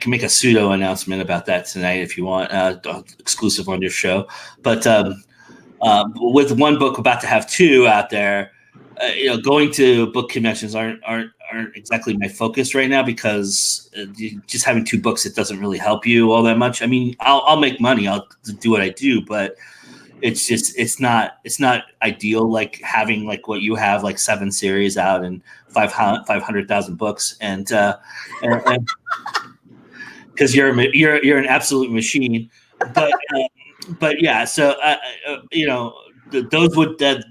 make a pseudo announcement about that tonight if you want, exclusive on your show. But with one book about to have 2 out there, going to book conventions aren't exactly my focus right now, because just having 2 books, it doesn't really help you all that much. I mean, I'll make money, I'll do what I do, but it's not ideal like having like what you have, like 7 series out and 500,000 books, and because you're an absolute machine. But yeah, so those would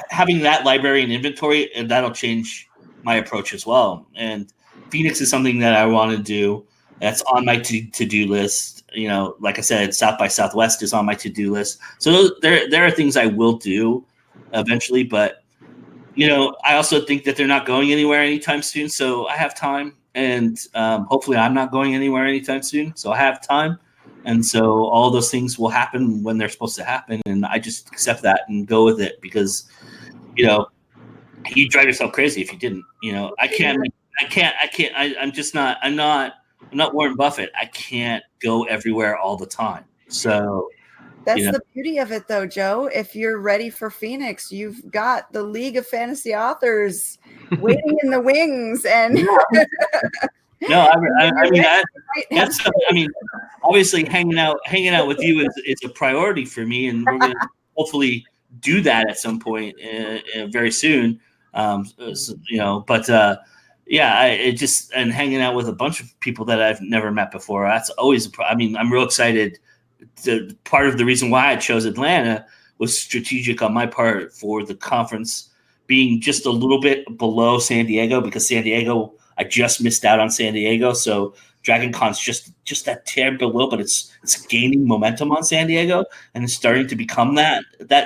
having that library and inventory, and that'll change my approach as well. And Phoenix is something that I want to do. That's on my to-do list. Like I said, South by Southwest is on my to-do list. So there are things I will do eventually, but I also think that they're not going anywhere anytime soon. So I have time, and hopefully I'm not going anywhere anytime soon. So I have time. And so all those things will happen when they're supposed to happen. And I just accept that and go with it, because, you drive yourself crazy if you didn't. I'm not Warren Buffett. I can't go everywhere all the time. So that's the beauty of it, though, Joe. If you're ready for Phoenix, you've got the League of Fantasy Authors waiting in the wings. And no, I mean, obviously hanging out with you is a priority for me, and we're going to hopefully do that at some point very soon. And hanging out with a bunch of people that I've never met before, that's always I'm real excited. Part of the reason why I chose Atlanta was strategic on my part for the conference, being just a little bit below San Diego, because San Diego, I just missed out on San Diego. So Dragon Con's just that tad below, but it's gaining momentum on San Diego, and it's starting to become that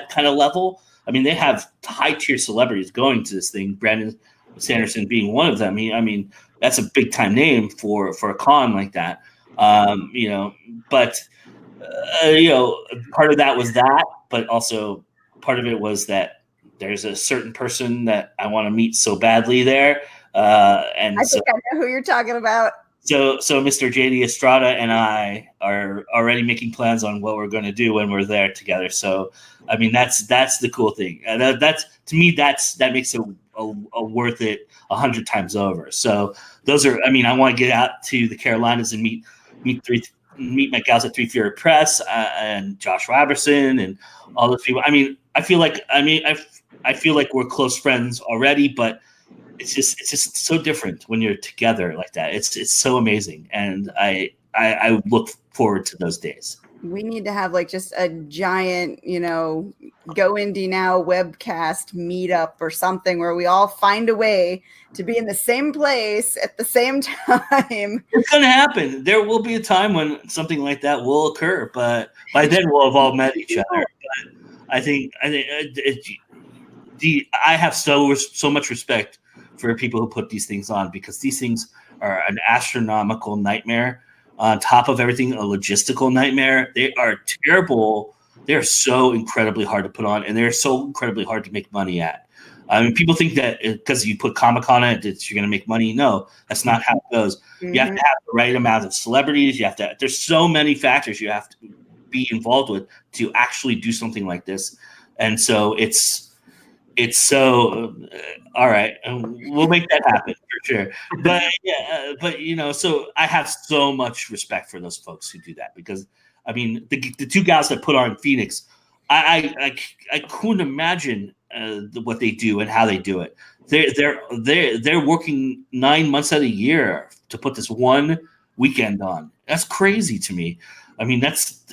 kind of level. I mean, they have high tier celebrities going to this thing. Brandon Sanderson being one of them. I mean, that's a big time name for a con like that. But part of that was that, but also part of it was that there's a certain person that I want to meet so badly there. And I think I know who you're talking about. So Mr. JD Estrada and I are already making plans on what we're going to do when we're there together. So, I mean, that's the cool thing. That's to me, that makes it a worth it 100 times over. So those are, I mean, I want to get out to the Carolinas and meet my gals at Three Fear Press and Josh Robertson and all those people. I mean, I feel like we're close friends already, but it's just so different when you're together like that. It's so amazing, and I look forward to those days. We need to have like just a giant, Go Indie Now webcast meetup or something where we all find a way to be in the same place at the same time. It's going to happen. There will be a time when something like that will occur, but by then we'll have all met each other. But I think I have so much respect for people who put these things on, because these things are an astronomical nightmare. On top of everything, a logistical nightmare. They are terrible. They're so incredibly hard to put on, and they're so incredibly hard to make money at. I mean, people think that because you put Comic-Con on it, that you're going to make money. No, that's not how it goes. Mm-hmm. You have to have the right amount of celebrities. There's so many factors you have to be involved with to actually do something like this. And so it's so all right. We'll make that happen for sure. But so I have so much respect for those folks who do that, because I mean, the two guys that put on Phoenix, I couldn't imagine what they do and how they do it. They're working 9 months out of the year to put this one weekend on. That's crazy to me. I mean, that's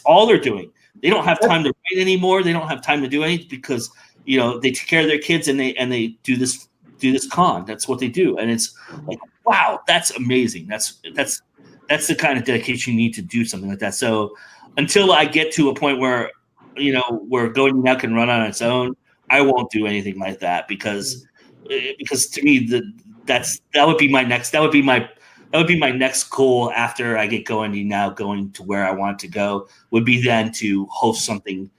all they're doing. They don't have time to write anymore. They don't have time to do anything, because they take care of their kids and they do this con. That's what they do. And it's like, wow, that's amazing. That's the kind of dedication you need to do something like that. So until I get to a point where, where Go Indie Now can run on its own, I won't do anything like that, because to me, that would be my next goal after I get Go Indie Now going to where I want to go, would be then to host something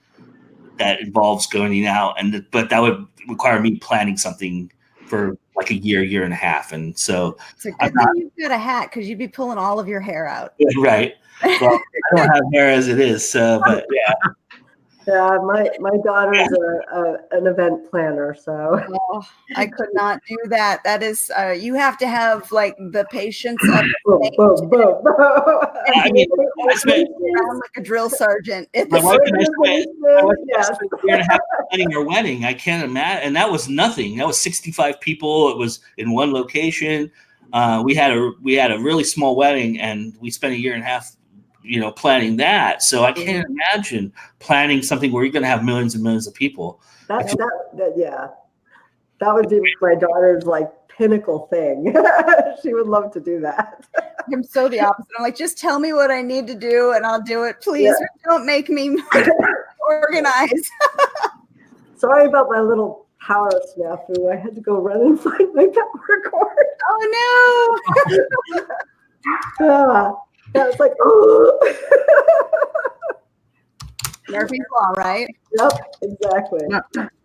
that involves Go Indie Now, but that would require me planning something for like a year and a half. And so it's a good thing you've got a hat, because you'd be pulling all of your hair out. Right. Well, I don't have hair as it is, but yeah. Yeah, my daughter's an event planner, so I could not do that. That is, you have to have like the patience of I mean, I spent like a drill sergeant. My wife and I spent a year and a half planning her wedding. I can't imagine, and that was nothing. That was 65 people. It was in one location. We had a really small wedding, and we spent a year and a half planning that. So I can't imagine planning something where you're going to have millions and millions of people. That would be my daughter's like pinnacle thing. She would love to do that. I'm so the opposite. I'm like, just tell me what I need to do and I'll do it. Please don't make me organize. Sorry about my little power snafu. I had to go run and find my power cord. Oh no. Yeah, it's like, oh. Murphy's Law, right? Yep, exactly.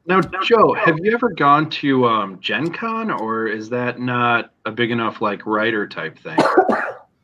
Now, Joe, have you ever gone to Gen Con, or is that not a big enough like writer type thing?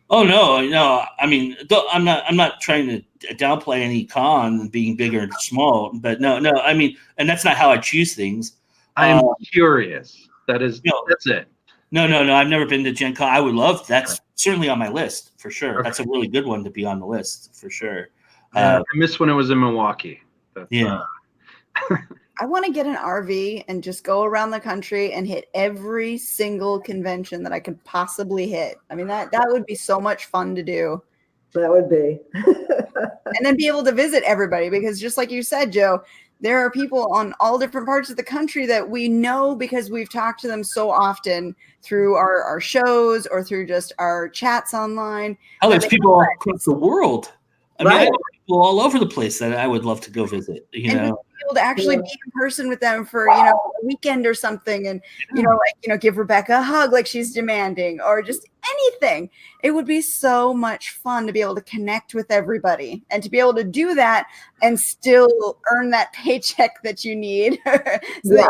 Oh no. I mean, I'm not trying to downplay any con being bigger and small, but no. I mean, and that's not how I choose things. I'm curious. That's it. No. I've never been to Gen Con. I would love. That's certainly on my list for sure. Okay. That's a really good one to be on the list for sure. I missed when it was in Milwaukee. I want to get an RV and just go around the country and hit every single convention that I could possibly hit. I mean, that would be so much fun to do. That would be. And then be able to visit everybody, because just like you said, Joe, there are people on all different parts of the country that we know because we've talked to them so often through our shows or through just our chats online. Oh, there's people all across the world. I mean, I Right. know people all over the place that I would love to go visit. You And know, to be able to actually be in person with them for, you know, a weekend or something, and give Rebecca a hug like she's demanding, or just anything. It would be so much fun to be able to connect with everybody and to be able to do that and still earn that paycheck that you need. So Yeah,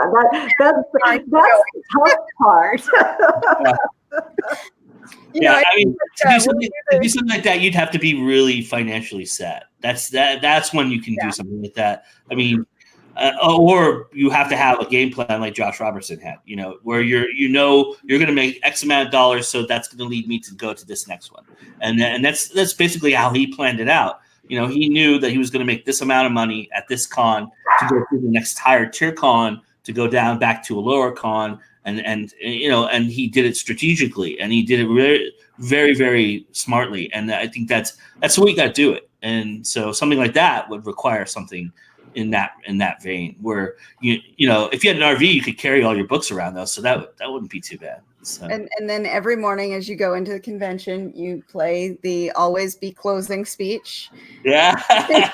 that's the tough part. I mean, to we'll do something like that, you'd have to be really financially set. That's when you can do something like that. I mean, or you have to have a game plan like Josh Robertson had, you know, where you're going to make X amount of dollars, so that's going to lead me to go to this next one, and that's basically how he planned it out. You know, he knew that he was going to make this amount of money at this con to go through the next higher tier con to go down back to a lower con. And he did it strategically, and he did it very, very, very smartly. And I think that's the way you got to do it. And so something like that would require something in that vein, where you know if you had an RV, you could carry all your books around though, so that wouldn't be too bad. So. And then every morning as you go into the convention, you play the always be closing speech. Yeah. I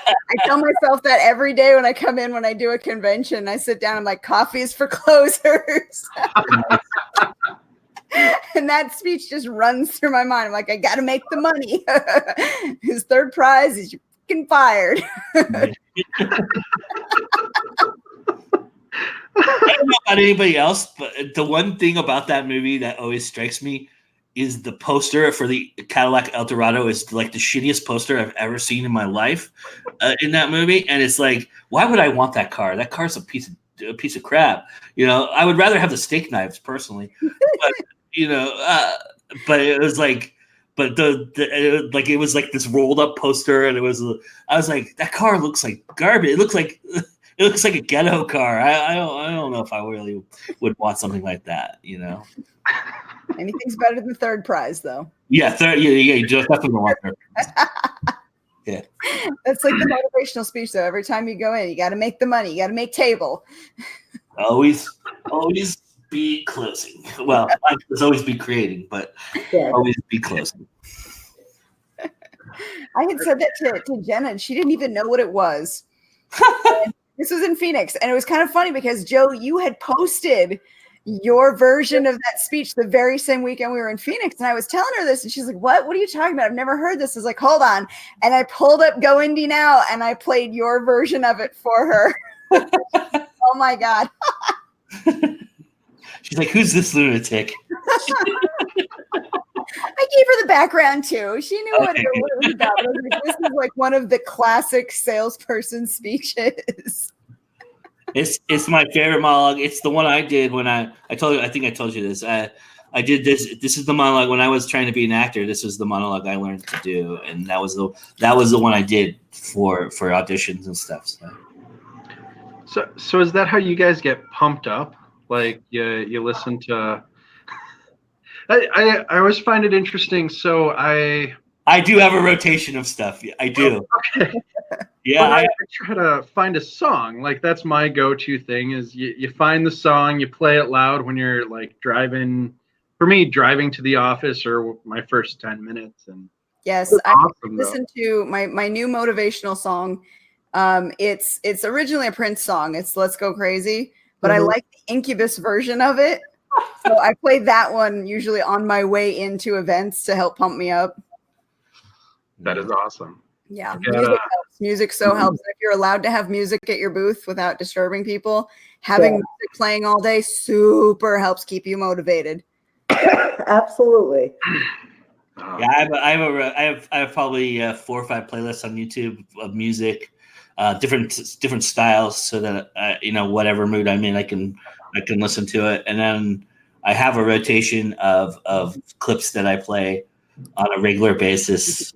tell myself that every day when I come in, when I do a convention, I sit down, I'm like, coffee is for closers. And that speech just runs through my mind. I'm like, I got to make the money. His third prize is you're fucking fired. I don't know about anybody else, but the one thing about that movie that always strikes me is the poster for the Cadillac Eldorado is like the shittiest poster I've ever seen in my life in that movie. And it's like, why would I want that car? That car's a piece of crap. You know, I would rather have the steak knives personally. But, you know, but it was like, but it was like this rolled up poster, and I was like, that car looks like garbage. It looks like a ghetto car. I don't know if I really would want something like that, you know. Anything's better than third prize, though. Yeah, you just definitely want third prize. Yeah. That's like the motivational speech, though. Every time you go in, you got to make the money. You got to make table. Always be closing. Well, let's always be creating, but always be closing. I had said that to Jenna, and she didn't even know what it was. This was in Phoenix, and it was kind of funny because, Joe, you had posted your version of that speech the very same weekend we were in Phoenix, and I was telling her this, and she's like, what are you talking about? I've never heard this. I was like, hold on. And I pulled up Go Indie Now, and I played your version of it for her. Oh, my God. She's like, who's this lunatic? I gave her the background too. She knew what it was about. I was like, this is like one of the classic salesperson speeches. It's my favorite monologue. It's the one I did when I think I told you this. I did this. This is the monologue when I was trying to be an actor. This was the monologue I learned to do, and that was the one I did for auditions and stuff. So is that how you guys get pumped up? Like you listen to. I always find it interesting. So I do have a rotation of stuff. I do. Okay. Yeah. I try to find a song. Like that's my go-to thing is you find the song, you play it loud when you're like driving. For me, driving to the office or my first 10 minutes. And yes, awesome, listen to my new motivational song. It's originally a Prince song. It's Let's Go Crazy, but I like the Incubus version of it. So I play that one usually on my way into events to help pump me up. That is awesome. Yeah, music helps. Music so helps. If you're allowed to have music at your booth without disturbing people, having music playing all day super helps keep you motivated. Absolutely. Yeah, I have probably 4 or 5 playlists on YouTube of music, different styles, so that whatever mood I'm in, I can listen to it. And then I have a rotation of clips that I play on a regular basis.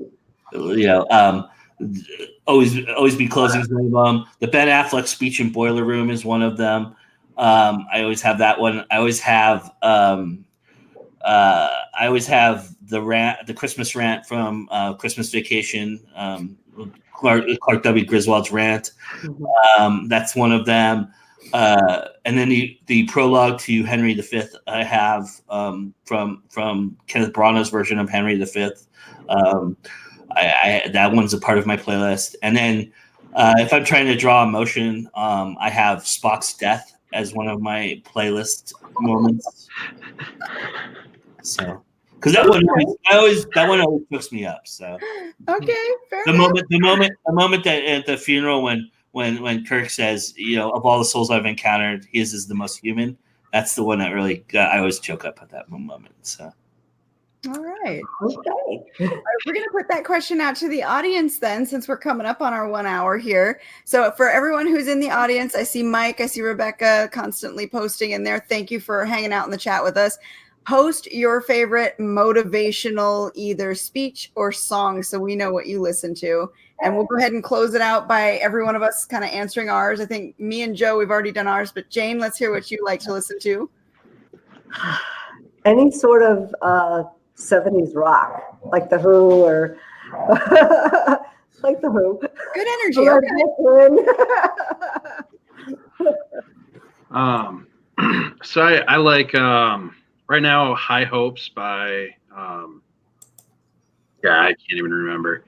Always be closing is one of them. The Ben Affleck speech in Boiler Room is one of them. I always have that one. I always have the Christmas rant from Christmas Vacation, Clark W. Griswold's rant. That's one of them. And then the prologue to Henry V I have from Kenneth Branagh's version of Henry V. That one's a part of my playlist. And then if I'm trying to draw emotion, I have Spock's death as one of my playlist moments. So, because that one always hooks me up. So, Okay, fair the enough. moment that at the funeral when Kirk says, of all the souls I've encountered, his is the most human. That's the one that really I always choke up at that moment. So. All right. Okay. All right, we're going to put that question out to the audience then, since we're coming up on our 1 hour here. So for everyone who's in the audience, I see Mike, I see Rebecca constantly posting in there. Thank you for hanging out in the chat with us. Post your favorite motivational either speech or song so we know what you listen to. And we'll go ahead and close it out by every one of us kind of answering ours. I think me and Joe, we've already done ours, but Jane, let's hear what you like to listen to. Any sort of 70s rock, like The Who or like The Who. Good energy. Okay. So I like right now High Hopes by I can't even remember.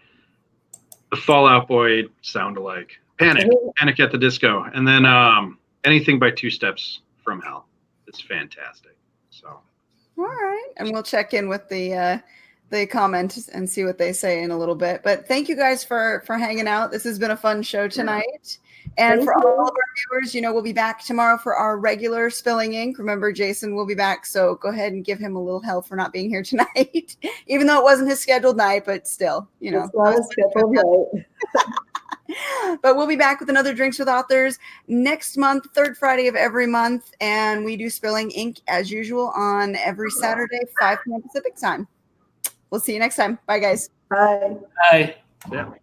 The Fall Out Boy sound alike. Panic at the Disco, and then anything by Two Steps from Hell. It's fantastic. So. All right, and we'll check in with the comment and see what they say in a little bit. But thank you guys for hanging out. This has been a fun show tonight. And for all of our viewers, we'll be back tomorrow for our regular Spilling Ink. Remember, Jason will be back, so go ahead and give him a little hell for not being here tonight, even though it wasn't his scheduled night. But still, It's not a scheduled night. But we'll be back with another Drinks with Authors next month, third Friday of every month. And we do Spilling Ink as usual on every Saturday, 5 p.m. Pacific time. We'll see you next time. Bye, guys. Bye. Bye. Yeah.